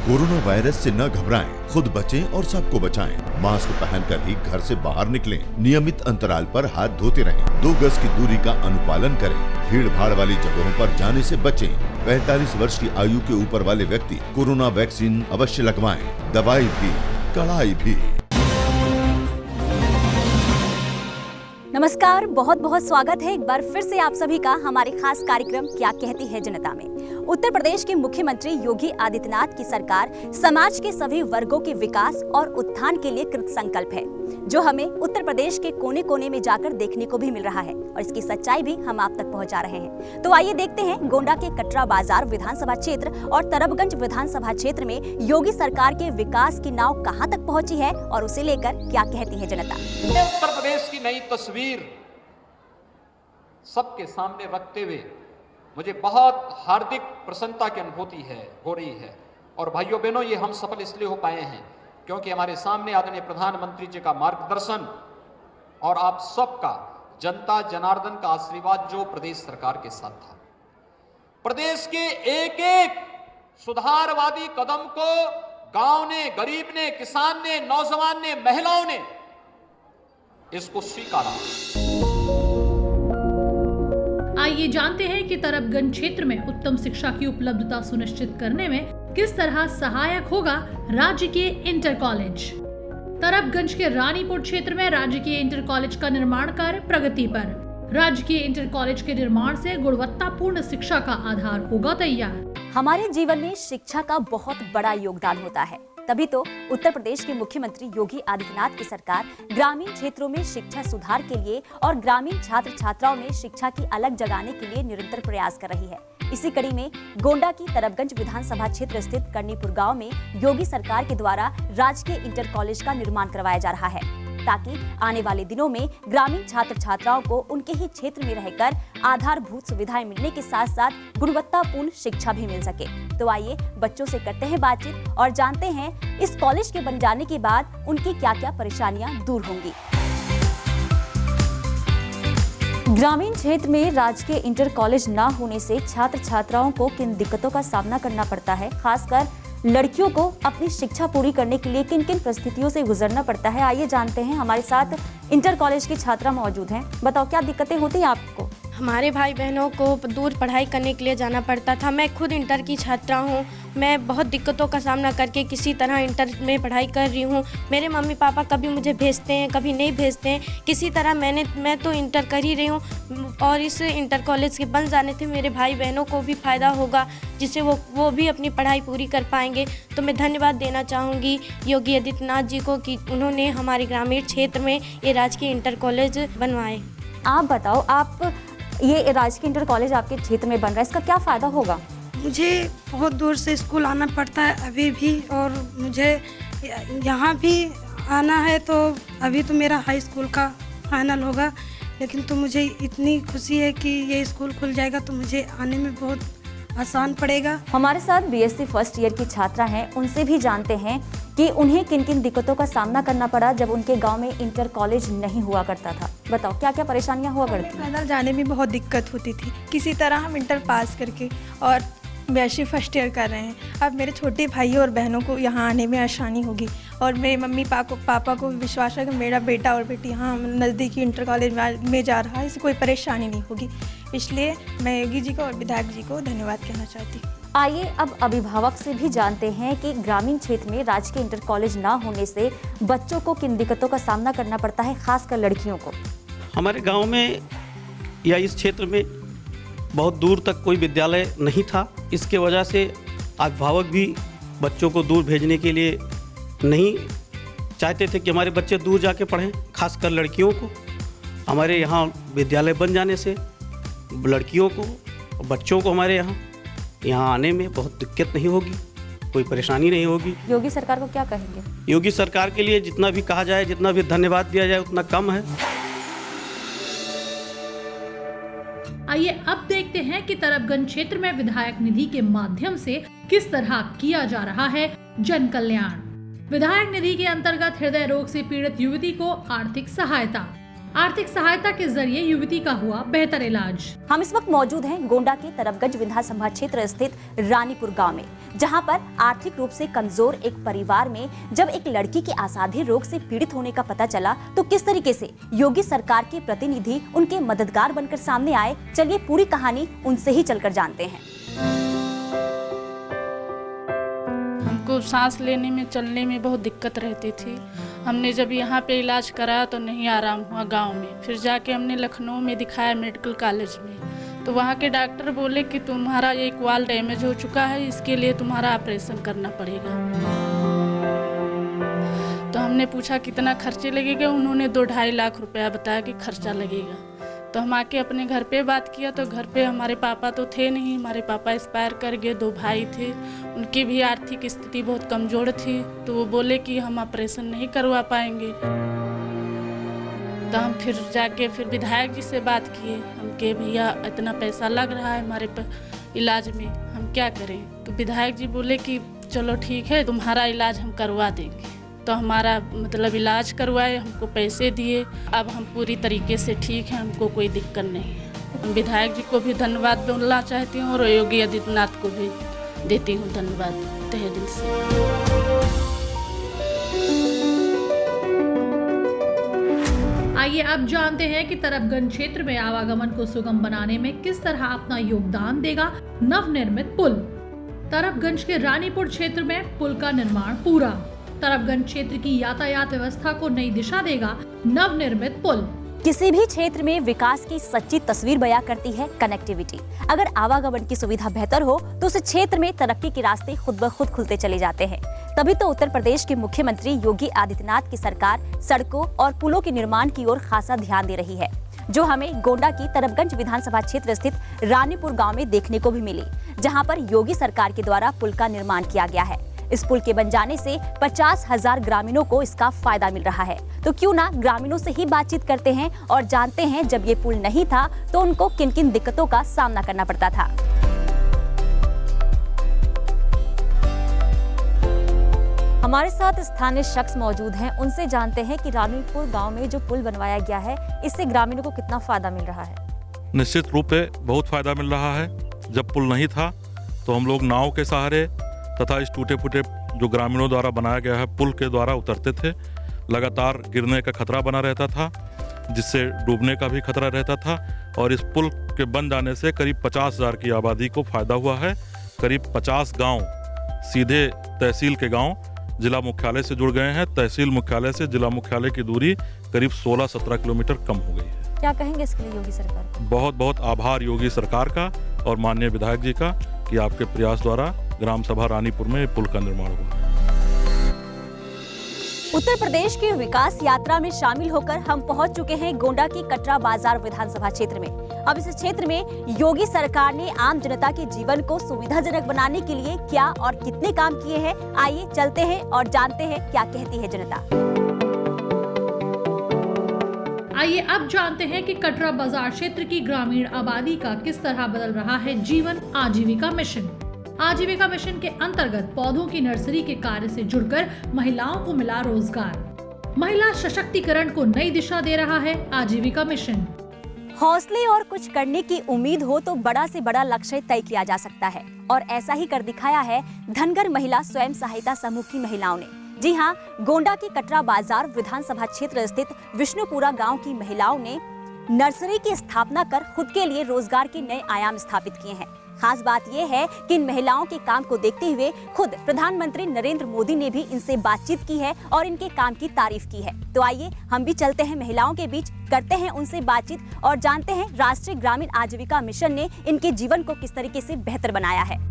Corona virus से न घबराएं, खुद बचें और सबको बचाएं। मास्क पहनकर ही घर से बाहर निकलें। नियमित अंतराल पर हाथ धोते रहें। 2 गज की दूरी का अनुपालन करें। भीड़ भाड़ वाली जगहों पर जाने से बचें। 45 वर्ष की आयु के ऊपर वाले व्यक्ति कोरोना वैक्सीन अवश्य लगवाएं। दवाई भी, कड़ाई भी। नमस्कार, बहुत बहुत स्वागत है एक बार फिर से आप सभी का हमारे खास कार्यक्रम क्या कहती है जनता में। उत्तर प्रदेश के मुख्यमंत्री योगी आदित्यनाथ की सरकार समाज के सभी वर्गों के विकास और उत्थान के लिए कृत संकल्प है, जो हमें उत्तर प्रदेश के कोने कोने में जाकर देखने को भी मिल रहा है और इसकी सच्चाई भी हम आप तक पहुंचा रहे हैं। तो आइए देखते हैं गोंडा के कटरा बाजार विधानसभा क्षेत्र और तरबगंज विधानसभा क्षेत्र में योगी सरकार के विकास की नाव कहां तक पहुंची है और उसे लेकर क्या कहती है जनता। उत्तर प्रदेश की नई तस्वीर सबके सामने रखते हुए मुझे बहुत हार्दिक प्रसन्नता की अनुभूति हो रही है। और भाइयों बहनों, ये हम सफल इसलिए हो पाए हैं क्योंकि हमारे सामने आदरणीय प्रधानमंत्री जी का मार्गदर्शन और आप सबका जनता जनार्दन का आशीर्वाद जो प्रदेश सरकार के साथ था। प्रदेश के एक एक सुधारवादी कदम को गांव ने, गरीब ने, किसान ने, नौजवान ने, महिलाओं ने इसको स्वीकारा। आइए जानते हैं कि तरबगंज क्षेत्र में उत्तम शिक्षा की उपलब्धता सुनिश्चित करने में किस तरह सहायक होगा राज्य के इंटर कॉलेज। तरबगंज के रानीपुर क्षेत्र में राज्य के इंटर कॉलेज का निर्माण कार्य प्रगति पर। राज्य के इंटर कॉलेज के निर्माण से गुणवत्तापूर्ण शिक्षा का आधार होगा तैयार। हमारे जीवन में शिक्षा का बहुत बड़ा योगदान होता है, तभी तो उत्तर प्रदेश के मुख्यमंत्री योगी आदित्यनाथ की सरकार ग्रामीण क्षेत्रों में शिक्षा सुधार के लिए और ग्रामीण छात्र छात्राओं में शिक्षा की अलग जगाने के लिए निरंतर प्रयास कर रही है। इसी कड़ी में गोंडा की तरबगंज विधानसभा क्षेत्र स्थित कर्नीपुर गांव में योगी सरकार के द्वारा राजकीय इंटर कॉलेज का निर्माण करवाया जा रहा है, ताकि आने वाले दिनों में ग्रामीण छात्र छात्राओं को उनके ही क्षेत्र में रहकर आधारभूत सुविधाएं मिलने के साथ साथ गुणवत्तापूर्ण शिक्षा भी मिल सके। तो आइए बच्चों से करते हैं बातचीत और जानते हैं इस कॉलेज के बन जाने के बाद उनकी क्या-क्या परेशानियां दूर होंगी। ग्रामीण क्षेत्र में राजकीय इंटर कॉलेज न होने से छात्र छात्राओं को किन दिक्कतों का सामना करना पड़ता है, खासकर लड़कियों को अपनी शिक्षा पूरी करने के लिए किन किन परिस्थितियों से गुजरना पड़ता है। आइए जानते हैं, हमारे साथ इंटर कॉलेज की छात्रा मौजूद हैं। बताओ क्या दिक्कतें होती हैं आपको? हमारे भाई बहनों को दूर पढ़ाई करने के लिए जाना पड़ता था। मैं खुद इंटर की छात्रा हूँ। मैं बहुत दिक्कतों का सामना करके किसी तरह इंटर में पढ़ाई कर रही हूँ। मेरे मम्मी पापा कभी मुझे भेजते हैं, कभी नहीं भेजते हैं। किसी तरह मैं तो इंटर कर ही रही हूँ और इस इंटर कॉलेज के बन जाने से मेरे भाई बहनों को भी फ़ायदा होगा, जिससे वो भी अपनी पढ़ाई पूरी कर पाएंगे। तो मैं धन्यवाद देना चाहूँगी योगी आदित्यनाथ जी को कि उन्होंने हमारे ग्रामीण क्षेत्र में ये राजकीय इंटर कॉलेज बनवाए। आप बताओ, आप ये राजकीय इंटर कॉलेज आपके क्षेत्र में बन रहा है, इसका क्या फ़ायदा होगा? मुझे बहुत दूर से स्कूल आना पड़ता है अभी भी, और मुझे यहाँ भी आना है। तो अभी तो मेरा हाई स्कूल का फाइनल होगा, लेकिन तो मुझे इतनी खुशी है कि ये स्कूल खुल जाएगा तो मुझे आने में बहुत आसान पड़ेगा। हमारे साथ बीएससी फर्स्ट ईयर की छात्रा हैं, उनसे भी जानते हैं कि उन्हें किन किन दिक्कतों का सामना करना पड़ा जब उनके गांव में इंटर कॉलेज नहीं हुआ करता था। बताओ क्या क्या परेशानियां हुआ करती? पैदल जाने में बहुत दिक्कत होती थी। किसी तरह हम इंटर पास करके और बीएससी फर्स्ट ईयर कर रहे हैं। अब मेरे छोटे भाई और बहनों को यहाँ आने में आसानी होगी और मेरे मम्मी पापा को विश्वास है कि मेरा बेटा और बेटी यहाँ नज़दीकी इंटर कॉलेज में जा रहा है, इससे कोई परेशानी नहीं होगी। इसलिए मैं योगी जी को और विधायक जी को धन्यवाद कहना चाहती हूँ। आइए अब अभिभावक से भी जानते हैं कि ग्रामीण क्षेत्र में राजकीय इंटर कॉलेज ना होने से बच्चों को किन दिक्कतों का सामना करना पड़ता है, खासकर लड़कियों को। हमारे गांव में या इस क्षेत्र में बहुत दूर तक कोई विद्यालय नहीं था। इसके वजह से अभिभावक भी बच्चों को दूर भेजने के लिए नहीं चाहते थे कि हमारे बच्चे दूर जाके पढ़ें, खासकर लड़कियों को। हमारे यहाँ विद्यालय बन जाने से लड़कियों को, बच्चों को हमारे यहाँ आने में बहुत दिक्कत नहीं होगी, कोई परेशानी नहीं होगी। योगी सरकार को क्या कहेंगे? योगी सरकार के लिए जितना भी कहा जाए, जितना भी धन्यवाद दिया जाए उतना कम है। आइए अब देखते हैं कि तरबगंज क्षेत्र में विधायक निधि के माध्यम से किस तरह किया जा रहा है जन कल्याण। विधायक निधि के अंतर्गत हृदय रोग से पीड़ित युवती को आर्थिक सहायता के जरिए युवती का हुआ बेहतर इलाज। हम इस वक्त मौजूद हैं गोंडा के तरबगंज विधानसभा क्षेत्र स्थित रानीपुर गांव में, जहां पर आर्थिक रूप से कमजोर एक परिवार में जब एक लड़की के असाध्य रोग से पीड़ित होने का पता चला तो किस तरीके से योगी सरकार के प्रतिनिधि उनके मददगार बनकर सामने आए, चलिए पूरी कहानी उनसे ही चलकर जानते हैं। हमको सांस लेने में, चलने में बहुत दिक्कत रहती थी। हमने जब यहाँ पे इलाज कराया तो नहीं आराम हुआ गांव में। फिर जाके हमने लखनऊ में दिखाया मेडिकल कॉलेज में, तो वहाँ के डॉक्टर बोले कि तुम्हारा एक वाल डैमेज हो चुका है, इसके लिए तुम्हारा ऑपरेशन करना पड़ेगा। तो हमने पूछा कितना खर्चे लगेगा, उन्होंने 2-2.5 लाख रुपया बताया कि खर्चा लगेगा। तो हम आके अपने घर पे बात किया तो घर पे हमारे पापा तो थे नहीं, हमारे पापा एक्सपायर कर गए। 2 भाई थे, उनकी भी आर्थिक स्थिति बहुत कमज़ोर थी, तो वो बोले कि हम ऑपरेशन नहीं करवा पाएंगे। तो हम फिर जाके विधायक जी से बात किए, हम के भैया इतना पैसा लग रहा है हमारे इलाज में, हम क्या करें। तो विधायक जी बोले कि चलो ठीक है, तुम्हारा इलाज हम करवा देंगे। तो हमारा मतलब इलाज करवाए, हमको पैसे दिए, अब हम पूरी तरीके से ठीक हैं, हमको कोई दिक्कत नहीं है। हम विधायक जी को भी धन्यवाद बोलना चाहती हूँ और योगी आदित्यनाथ को भी देती हूँ धन्यवाद तहे दिल से। आइए अब जानते हैं कि तरबगंज क्षेत्र में आवागमन को सुगम बनाने में किस तरह अपना योगदान देगा नवनिर्मित पुल। तरबगंज के रानीपुर क्षेत्र में पुल का निर्माण पूरा। तरबगंज क्षेत्र की यातायात व्यवस्था को नई दिशा देगा नवनिर्मित पुल। किसी भी क्षेत्र में विकास की सच्ची तस्वीर बयां करती है कनेक्टिविटी। अगर आवागमन की सुविधा बेहतर हो तो उस क्षेत्र में तरक्की के रास्ते खुद ब खुद खुलते चले जाते हैं। तभी तो उत्तर प्रदेश के मुख्यमंत्री योगी आदित्यनाथ की सरकार सड़कों और पुलों के निर्माण की ओर खासा ध्यान दे रही है, जो हमें गोंडा की तरबगंज विधानसभा क्षेत्र स्थित रानीपुर गाँव में देखने को भी मिली, जहाँ पर योगी सरकार के द्वारा पुल का निर्माण किया गया है। इस पुल के बन जाने से 50,000 ग्रामीणों को इसका फायदा मिल रहा है। तो क्यों ना ग्रामीणों से ही बातचीत करते हैं और जानते हैं जब ये पुल नहीं था तो उनको किन किन दिक्कतों का सामना करना पड़ता था। हमारे साथ स्थानीय शख्स मौजूद हैं, उनसे जानते हैं कि रानीपुर गांव में जो पुल बनवाया गया है इससे ग्रामीणों को कितना फायदा मिल रहा है। निश्चित रूप से बहुत फायदा मिल रहा है। जब पुल नहीं था तो हम लोग नाव के सहारे तथा इस टूटे फूटे जो ग्रामीणों द्वारा बनाया गया है पुल के द्वारा उतरते थे। लगातार गिरने का खतरा बना रहता था, जिससे डूबने का भी खतरा रहता था। और इस पुल के बन जाने से करीब 50,000 की आबादी को फायदा हुआ है। करीब 50 गांव सीधे तहसील के गांव जिला मुख्यालय से जुड़ गए हैं। तहसील मुख्यालय से जिला मुख्यालय की दूरी करीब 16-17 किलोमीटर कम हो गई है। क्या कहेंगे इसके लिए योगी सरकार को? बहुत बहुत आभार योगी सरकार का और माननीय विधायक जी का कि आपके प्रयास द्वारा ग्राम सभा रानीपुर में पुल का निर्माण हुआ। उत्तर प्रदेश की विकास यात्रा में शामिल होकर हम पहुंच चुके हैं गोंडा की कटरा बाजार विधानसभा क्षेत्र में। अब इस क्षेत्र में योगी सरकार ने आम जनता के जीवन को सुविधाजनक बनाने के लिए क्या और कितने काम किए हैं, आइए चलते हैं और जानते हैं क्या कहती है जनता। आइए अब जानते हैं कि कटरा बाजार क्षेत्र की ग्रामीण आबादी का किस तरह बदल रहा है जीवन आजीविका मिशन। आजीविका मिशन के अंतर्गत पौधों की नर्सरी के कार्य से जुड़कर महिलाओं को मिला रोजगार। महिला सशक्तिकरण को नई दिशा दे रहा है आजीविका मिशन। हौसले और कुछ करने की उम्मीद हो तो बड़ा से बड़ा लक्ष्य तय किया जा सकता है, और ऐसा ही कर दिखाया है धनगर महिला स्वयं सहायता समूह की महिलाओं ने। जी हाँ, गोंडा की कटरा बाजार विधानसभा क्षेत्र स्थित विष्णुपुरा गांव की महिलाओं ने नर्सरी की स्थापना कर खुद के लिए रोजगार के नए आयाम स्थापित किए हैं। खास बात यह है कि इन महिलाओं के काम को देखते हुए खुद प्रधानमंत्री नरेंद्र मोदी ने भी इनसे बातचीत की है और इनके काम की तारीफ की है। तो आइए हम भी चलते हैं महिलाओं के बीच, करते हैं उनसे बातचीत और जानते हैं राष्ट्रीय ग्रामीण आजीविका मिशन ने इनके जीवन को किस तरीके से बेहतर बनाया है।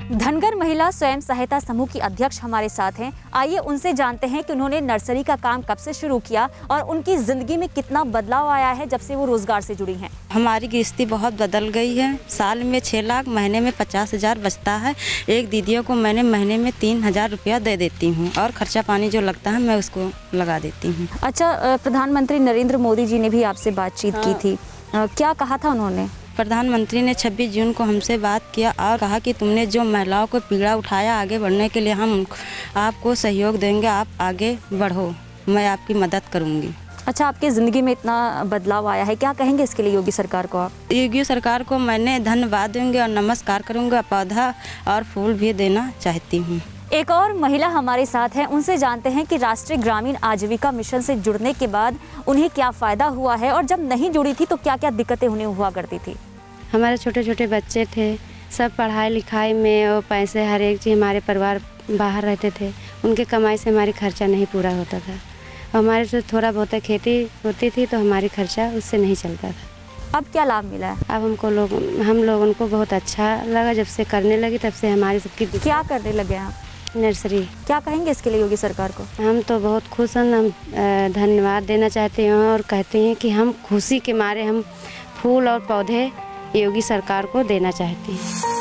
धनगर महिला स्वयं सहायता समूह की अध्यक्ष हमारे साथ हैं। आइए उनसे जानते हैं कि उन्होंने नर्सरी का काम कब से शुरू किया और उनकी जिंदगी में कितना बदलाव आया है जब से वो रोजगार से जुड़ी हैं। हमारी गृहस्थी बहुत बदल गई है। साल में 6 लाख, महीने में 50,000 बचता है। एक दीदियों को मैंने महीने में 3,000 रुपया दे देती हूँ और खर्चा पानी जो लगता है मैं उसको लगा देती हूँ। अच्छा, प्रधानमंत्री नरेंद्र मोदी जी ने भी आपसे बातचीत की थी, क्या कहा था उन्होंने? प्रधानमंत्री ने 26 जून को हमसे बात किया और कहा कि तुमने जो महिलाओं को पीड़ा उठाया, आगे बढ़ने के लिए हम आपको सहयोग देंगे, आप आगे बढ़ो, मैं आपकी मदद करूंगी। अच्छा, आपकी ज़िंदगी में इतना बदलाव आया है, क्या कहेंगे इसके लिए योगी सरकार को आप? योगी सरकार को मैंने धन्यवाद दूंगी और नमस्कार करूंगा, पौधा और फूल भी देना चाहती हूँ। एक और महिला हमारे साथ हैं, उनसे जानते हैं कि राष्ट्रीय ग्रामीण आजीविका मिशन से जुड़ने के बाद उन्हें क्या फ़ायदा हुआ है और जब नहीं जुड़ी थी तो क्या क्या दिक्कतें उन्हें हुआ करती थी। हमारे छोटे छोटे बच्चे थे, सब पढ़ाई लिखाई में और पैसे हर एक चीज़, हमारे परिवार बाहर रहते थे, उनके कमाई से हमारी खर्चा नहीं पूरा होता था। हमारे से थोड़ा बहुत खेती होती थी तो हमारी खर्चा उससे नहीं चलता था। अब क्या लाभ मिला है? अब हम लोगों को बहुत अच्छा लगा, जब से करने लगी तब से हमारी सबकी। क्या करने लगे आप? नर्सरी। क्या कहेंगे इसके लिए योगी सरकार को? हम तो बहुत खुश हैं, हम धन्यवाद देना चाहते हैं और कहते हैं कि हम खुशी के मारे हम फूल और पौधे योगी सरकार को देना चाहते हैं।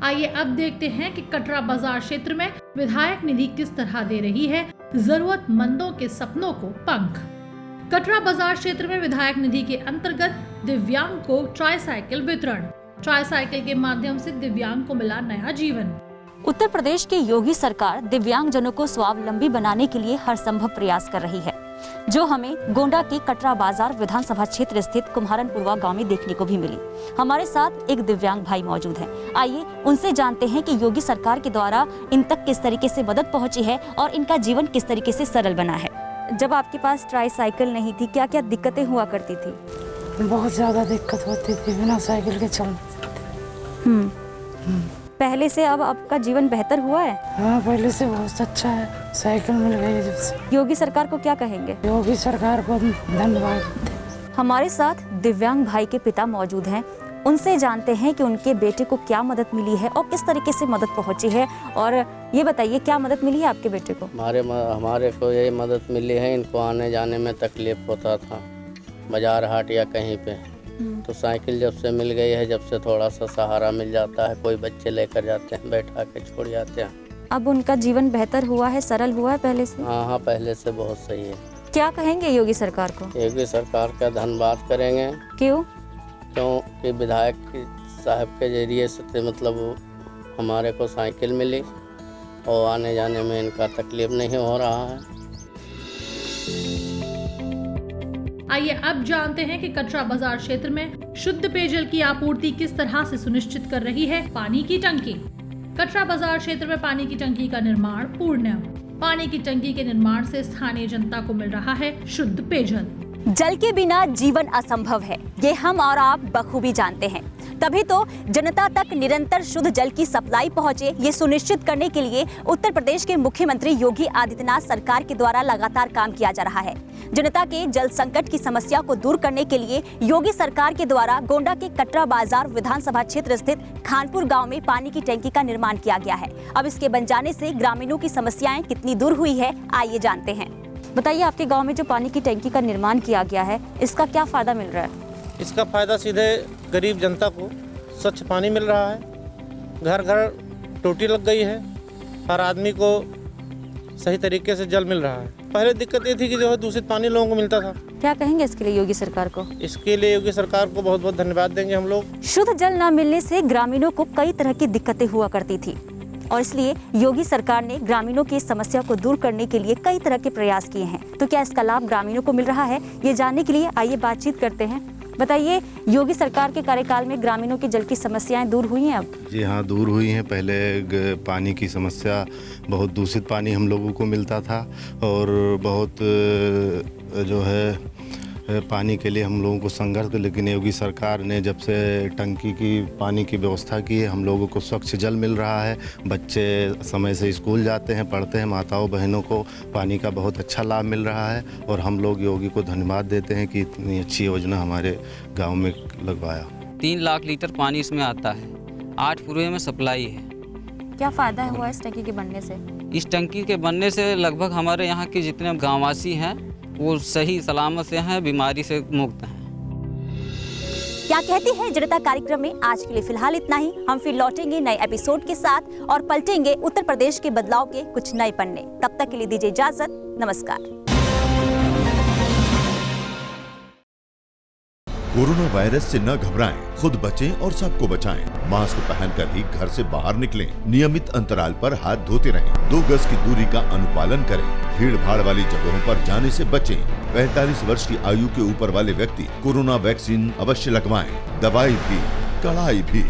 आइए अब देखते हैं कि कटरा बाजार क्षेत्र में विधायक निधि किस तरह दे रही है जरूरतमंदों के सपनों को पंख। कटरा बाजार क्षेत्र में विधायक निधि के अंतर्गत दिव्यांग को ट्राईसाइकिल वितरण। ट्राईसाइकिल के माध्यम से दिव्यांग को मिला नया जीवन। उत्तर प्रदेश की योगी सरकार दिव्यांगजनों को स्वावलंबी बनाने के लिए हर संभव प्रयास कर रही है, जो हमें गोंडा के कटरा बाजार विधानसभा क्षेत्र स्थित कुम्हारनपुरवा गांव में देखने को भी मिली। हमारे साथ एक दिव्यांग भाई मौजूद हैं। आइए उनसे जानते हैं कि योगी सरकार के द्वारा इन तक किस तरीके से मदद पहुंची है और इनका जीवन किस तरीके से सरल बना है। जब आपके पास ट्राईसाइकिल नहीं थी, क्या क्या दिक्कतें हुआ करती थी? बहुत ज़्यादा दिक्कत होती थी, बिना साइकिल के चल नहीं सकते। पहले से अब आपका जीवन बेहतर हुआ है? हाँ, पहले से बहुत अच्छा है, साइकिल मिल गई है जब से। योगी सरकार को क्या कहेंगे? योगी सरकार को धन्यवाद। हमारे साथ दिव्यांग भाई के पिता मौजूद हैं, उनसे जानते हैं कि उनके बेटे को क्या मदद मिली है और किस तरीके से मदद पहुंची है। और ये बताइए, क्या मदद मिली है आपके बेटे को? हमारे को ये मदद मिली है, इनको आने जाने में तकलीफ होता था, बाजार हाट या कहीं पे, तो साइकिल जब से मिल गई है, जब से थोड़ा सा सहारा मिल जाता है, कोई बच्चे लेकर जाते हैं, बैठा के छोड़ जाते हैं। अब उनका जीवन बेहतर हुआ है, सरल हुआ है पहले से? हाँ, पहले से बहुत सही है। क्या कहेंगे योगी सरकार को? योगी सरकार का धन्यवाद करेंगे। क्योंकि विधायक साहब के जरिए से मतलब हमारे को साइकिल मिली और आने जाने में इनका तकलीफ नहीं हो रहा है। आइए अब जानते हैं कि कटरा बाजार क्षेत्र में शुद्ध पेयजल की आपूर्ति किस तरह से सुनिश्चित कर रही है पानी की टंकी। कटरा बाजार क्षेत्र में पानी की टंकी का निर्माण पूर्ण। पानी की टंकी के निर्माण से स्थानीय जनता को मिल रहा है शुद्ध पेयजल। जल के बिना जीवन असंभव है, ये हम और आप बखूबी जानते हैं। तभी तो जनता तक निरंतर शुद्ध जल की सप्लाई पहुंचे, ये सुनिश्चित करने के लिए उत्तर प्रदेश के मुख्यमंत्री योगी आदित्यनाथ सरकार के द्वारा लगातार काम किया जा रहा है। जनता के जल संकट की समस्या को दूर करने के लिए योगी सरकार के द्वारा गोंडा के कटरा बाजार विधानसभा क्षेत्र स्थित खानपुर गांव में पानी की टंकी का निर्माण किया गया है। अब इसके बन जाने से ग्रामीणों की समस्याएं कितनी दूर हुई है, आइए जानते हैं। बताइए, आपके गाँव में जो पानी की टंकी का निर्माण किया गया है, इसका क्या फायदा मिल रहा है? इसका फ़ायदा सीधे गरीब जनता को स्वच्छ पानी मिल रहा है, घर घर टोटी लग गई है, हर आदमी को सही तरीके से जल मिल रहा है। पहले दिक्कत ये थी कि जो है दूषित पानी लोगों को मिलता था। क्या कहेंगे इसके लिए योगी सरकार को? इसके लिए योगी सरकार को बहुत बहुत धन्यवाद देंगे हम लोग। शुद्ध जल न मिलने से ग्रामीणों को कई तरह की दिक्कतें हुआ करती थी और इसलिए योगी सरकार ने ग्रामीणों की समस्या को दूर करने के लिए कई तरह के प्रयास किए हैं। तो क्या इसका लाभ ग्रामीणों को मिल रहा है, ये जानने के लिए आइए बातचीत करते हैं। बताइए, योगी सरकार के कार्यकाल में ग्रामीणों की जल की समस्याएं दूर हुई हैं अब? जी हाँ, दूर हुई हैं। पहले पानी की समस्या, बहुत दूषित पानी हम लोगों को मिलता था और बहुत जो है पानी के लिए हम लोगों को संघर्ष, लेकिन योगी सरकार ने जब से टंकी की पानी की व्यवस्था की है, हम लोगों को स्वच्छ जल मिल रहा है। बच्चे समय से स्कूल जाते हैं, पढ़ते हैं, माताओं बहनों को पानी का बहुत अच्छा लाभ मिल रहा है और हम लोग योगी को धन्यवाद देते हैं कि इतनी अच्छी योजना हमारे गांव में लगवाया। 3 लाख लीटर पानी इसमें आता है, 8 पूर्वे में सप्लाई है। क्या फ़ायदा हुआ इस टंकी के बनने से? इस टंकी के बनने से लगभग हमारे यहाँ के जितने गाँववासी हैं वो सही सलामत से हैं, बीमारी से मुक्त हैं। क्या कहती है जनता कार्यक्रम में आज के लिए फिलहाल इतना ही। हम फिर लौटेंगे नए एपिसोड के साथ और पलटेंगे उत्तर प्रदेश के बदलाव के कुछ नए पन्ने। तब तक के लिए दीजिए इजाजत, नमस्कार। कोरोना वायरस से न घबराएं, खुद बचें और सबको बचाएं। मास्क पहनकर ही घर से बाहर निकलें। नियमित अंतराल पर हाथ धोते रहें। 2 गज की दूरी का अनुपालन करें। भीड़ भाड़ वाली जगहों पर जाने से बचें। 45 वर्ष की आयु के ऊपर वाले व्यक्ति कोरोना वैक्सीन अवश्य लगवाएं। दवाई भी, कड़ाई भी।